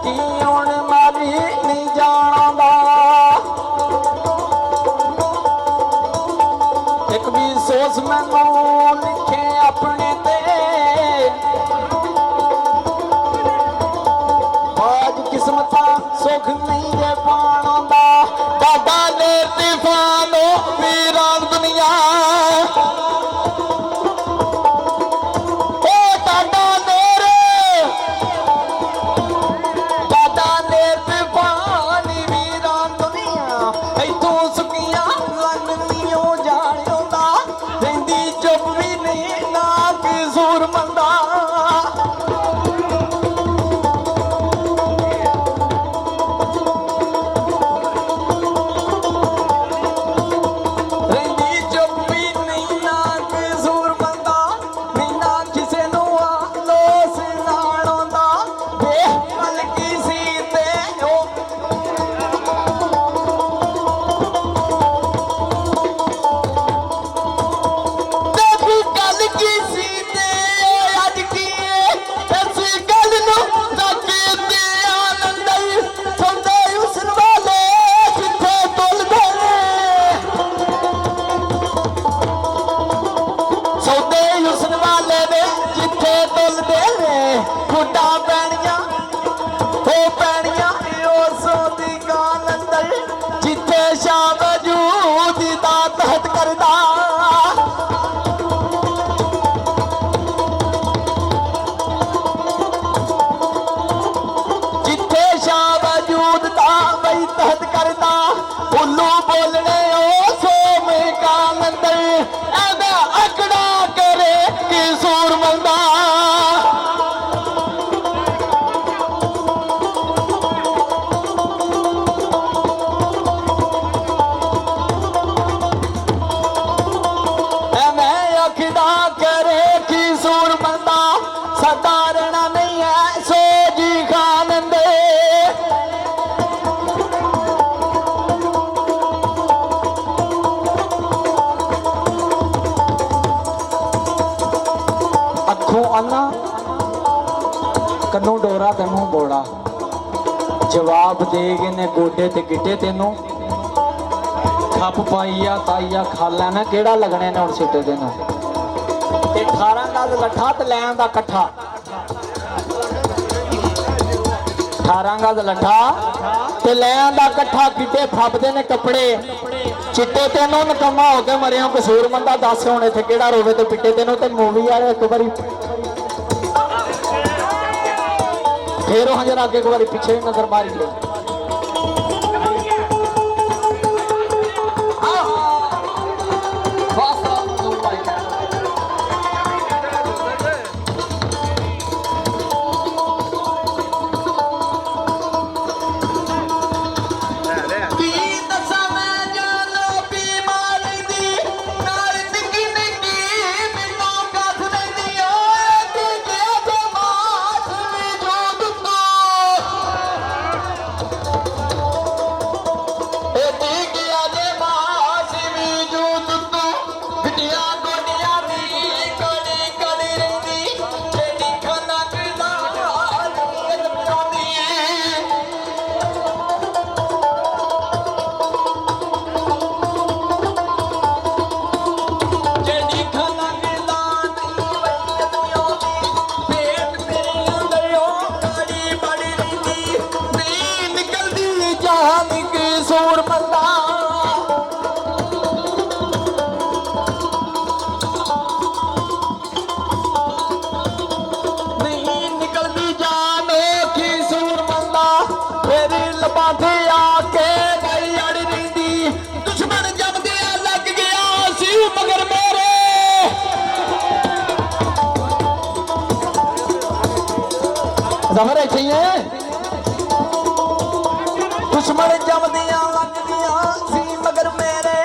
की हुण मारी नहीं जाना एक भी सोच मैनू लिखे अपने ते आज किस्मत सुख नहीं जे पाना बाबा ने तूफानो वीरान दुनिया कन्नू डोरा ते मुंह बोड़ा जवाब दे गए ने गोडे ते गिटे तेनू खप पाइया ताइया खा लेना केड़ा लगने ने हुण सिटे तेनू ते 18 गज लट्ठा ते लैन दा कट्ठा 18 गज लट्ठा ते लैन दा कट्ठा किते फपदे ने कपड़े चिट्टे तेनू नकम्मा हो के मरिया कसूर मंदा दस हुण इत्थे केड़ा रोवे ते पिटे तेनू ते मूवी वाले एक बारी फिर हजर आगे एक बार पीछे नजर मारी ले जहर चाहिए दुश्मन जमदियां लगदियां सी मगर मेरे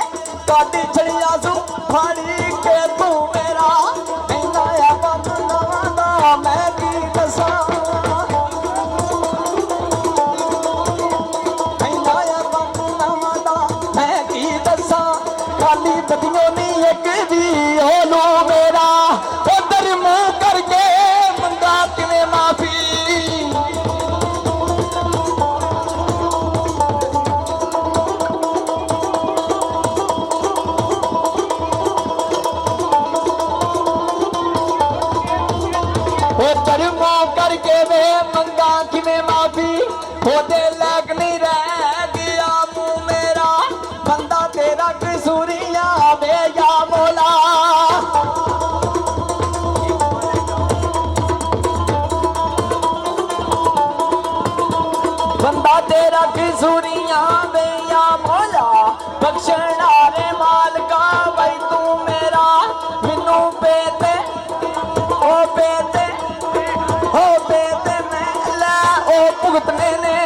काटी छड़िया सू फाड़ी के तू मेरा कहना है बदनामा मैं की दसा कहना है बदनामा मैं की दसा खाली बदियों नहीं एक भी हो लो मेरा उधर मुंह करके मंगा किवें माफी ਉਹਦੇ ਲਾਗ ਨਹੀਂ ਰਹਿ ਗਿਆ ਮੂੰਹ ਮੇਰਾ ਬੰਦਾ ਤੇਰਾ ਕਸੂਰੀਆਂ ਵੇ ਯਾ ਮੌਲਾ ਬੰਦਾ ਤੇਰਾ ਕਸੂਰੀਆਂ ਵੇ ਯਾ ਮੌਲਾ ਬਖਸ਼ਣ ਵਾਲੇ ਮਾਲਕਾ ਬਈ ਤੂੰ ਮੇਰਾ ਮੈਨੂੰ ਬੇਤੇ ਉਹ ਬੇਤੇ ਮੈਂ ਲੈ ਉਹ ਭੁਗਤਨੇ ਨੇ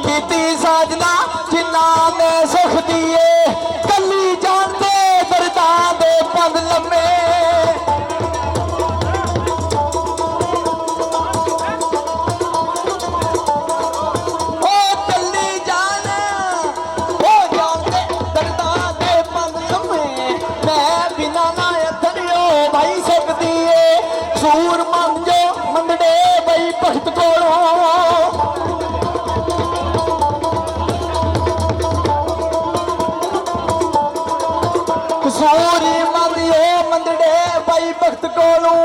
ਕੀਤੀ ਸਾਜਨਾ ਜਿੰਨਾ ਨੇ ਸੁਖ ਦੀਏ ਕੱਲੀ ਜਾਣਦੇ ਦਰਦਾਂ ਦੇ ਪੰਧ ਲੰਮੇ ਉਹ ਕੱਲੀ ਜਾਣ ਉਹ ਜਾਣਦੇ ਦਰਦਾਂ ਦੇ ਪੰਧ ਲੰਮੇ ਮੈਂ ਬਿਨਾ ਨਾ ਅਥਰਿਓ ਭਾਈ ਸਕਦੀ ਏ ਸੂਰ ਮੰਜੋ ਮੰਡੜੇ ਬਈ ਭਗਤ ਕੋਲੋਂ ਕਸੂਰੀ ਮੰਦਿਓ ਮੰਦੜੇ ਬਈ ਭਗਤ ਕੋਲੋਂ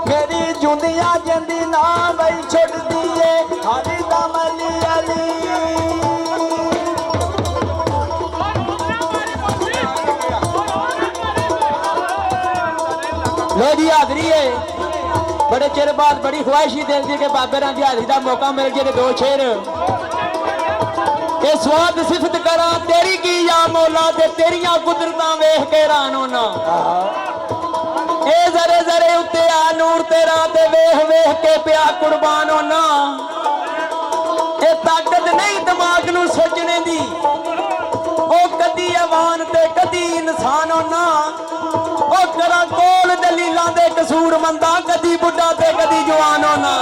ਮੇਰੀ ਜੁੰਦੀਆਂ ਜਾਂਦੀ ਨਾ ਬਈ ਛੱਡਦੀ ਏ ਹਾਲੀ ਦਾ ਮਲੀ ਅਲੀ लो जी हाजरी है बड़े चिर बाद बड़ी ख्वाहिश ही दिल दी कि बाबे राम की हाजरी का मौका मिल जाए दो शेर ये स्वाद सिफत करा तेरी की या मौला ते तेरिया कुदरतां वेख के हैरान होना ए जरे जरे उत्ते आ नूर तेरा ते वेख वेख के पिया कुर्बान होना ए ताकत नहीं दिमाग नू सोचने दी ओ कदी अवान ते कदी इंसान होना ओ करा कोल दलीलां दे कसूर मंदा कदी बुढ़ा ते कदी जवान होना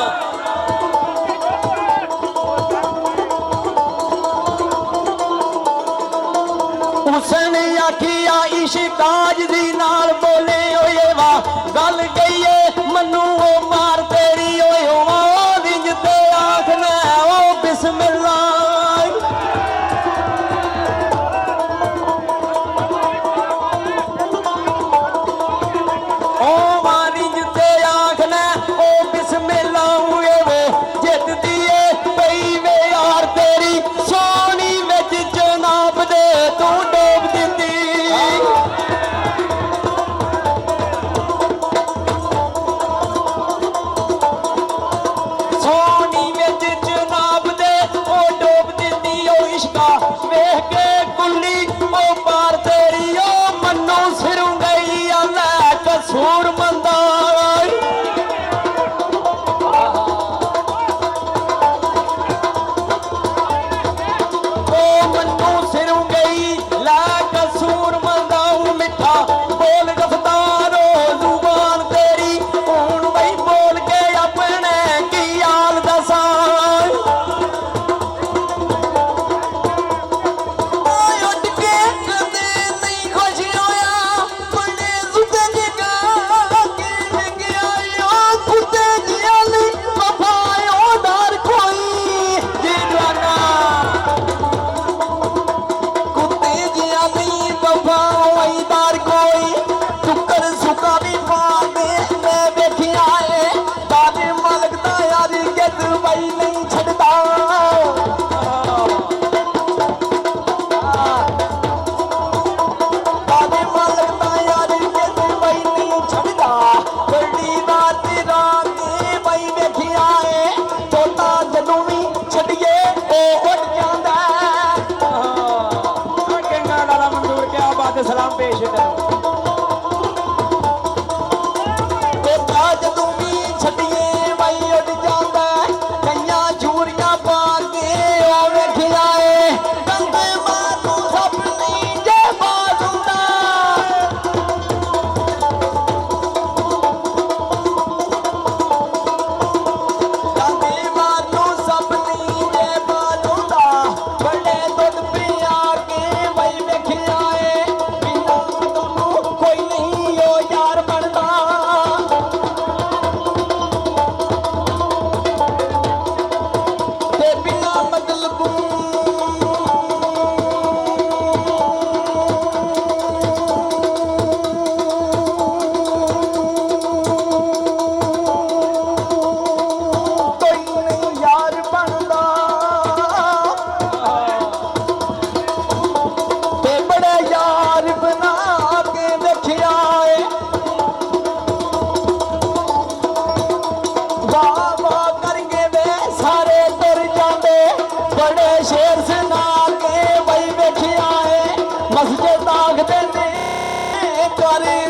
हुसैन आखिया इश्काज दी नाल बोले ओए वाह गल गई है मनु ओ मार तेरी ओए ओ विंज ते आखना ओ बिस्मिल्लाह ओ मारिंज ते आखना ओ बिस्मिल्लाह हुए वे जित दिए पई वे यार तेरी सोनी विच जनाब दे तू डोब दिंदी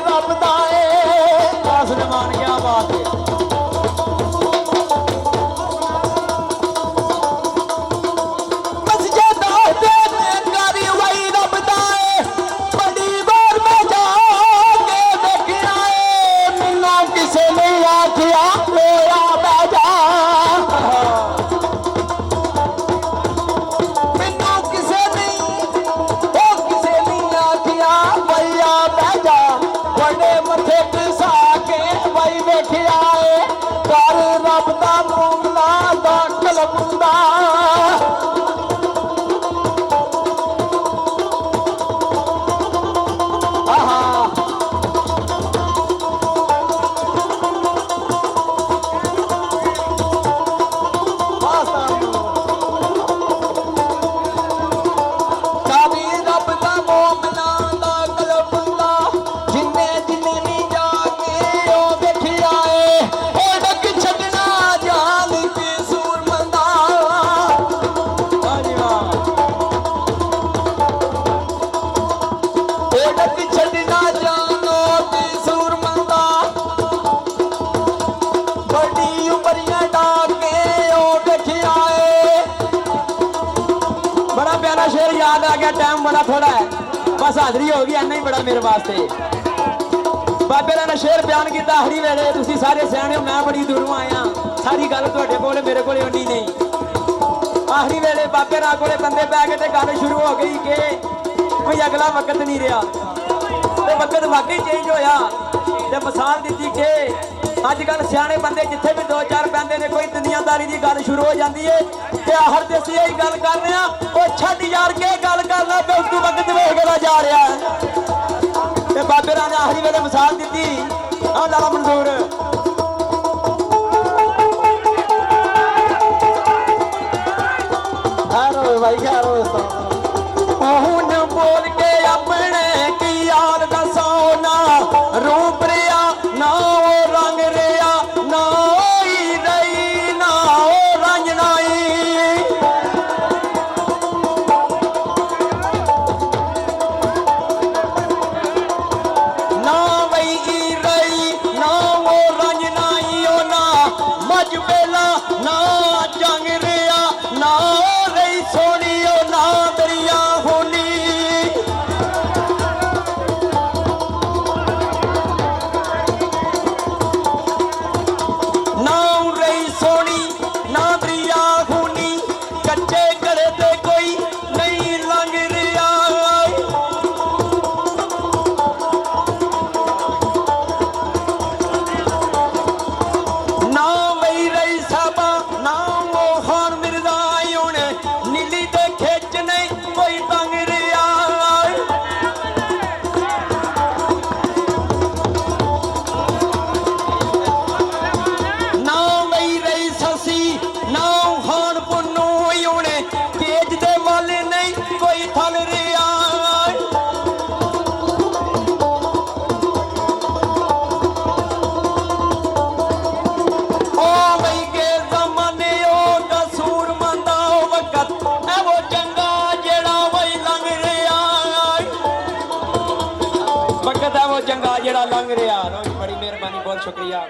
ਰੱਬ ਦਾ ਏ ਆਸਮਾਨ ਕਿਆ ਬਾਤ ਏ शेर याद आ गया टाइम बड़ा थोड़ा है बस हाजरी हो गई इन्ना ही बड़ा मेरे वास्ते बाबे ने शेर बयान किया हरी वेले तुसी सारे सियाने मैं बड़ी दूरों आया सारी गल तुहाडे कोल मेरे कोल उन्नी नहीं आखिरी वेले बाबे राह कोले बंदे पै गए ते गल शुरू हो गई कि कोई अगला वक्त नहीं रहा ते वक्त वाकई चेंज होया ते मिसाल दी कि अजकल सियाने बंदे जिथे भी दो चार पैंदे ने कोई दुनियादारी की गल शुरू हो जाती है ते आखिर ते असीं यही गल कर रहे हैं वो छड्ड यार के गल करना पे उस वक्त वेखदा जा रहा है ते बाबे राह ने आखिरी वेले मिसाल दी आ लाला मंजूर भाई क्या हुन बोल के अपने की यार दसो ना रूप रिया ना ओ रंग रिया ना ओई रही ना ओ रंजनाई ना वही रही ना ओ रंजनाई ओ ना मजबेला ना जंग रिया ना सोनी ना दरिया होनी ना रही सोनी ना दरिया होनी कच्चे गले ते कोई नहीं लंघ रिया ना वही रही साबा ना वो खान मिर्जा नीली ते खिच नहीं कोई तंग रिया ना वही रही ससी ना खान पुन्नू उन्हें तेज दे वाले नहीं कोई थल रिया चंगा जेड़ा लंघ रहा बड़ी मेहरबानी बहुत शुक्रिया।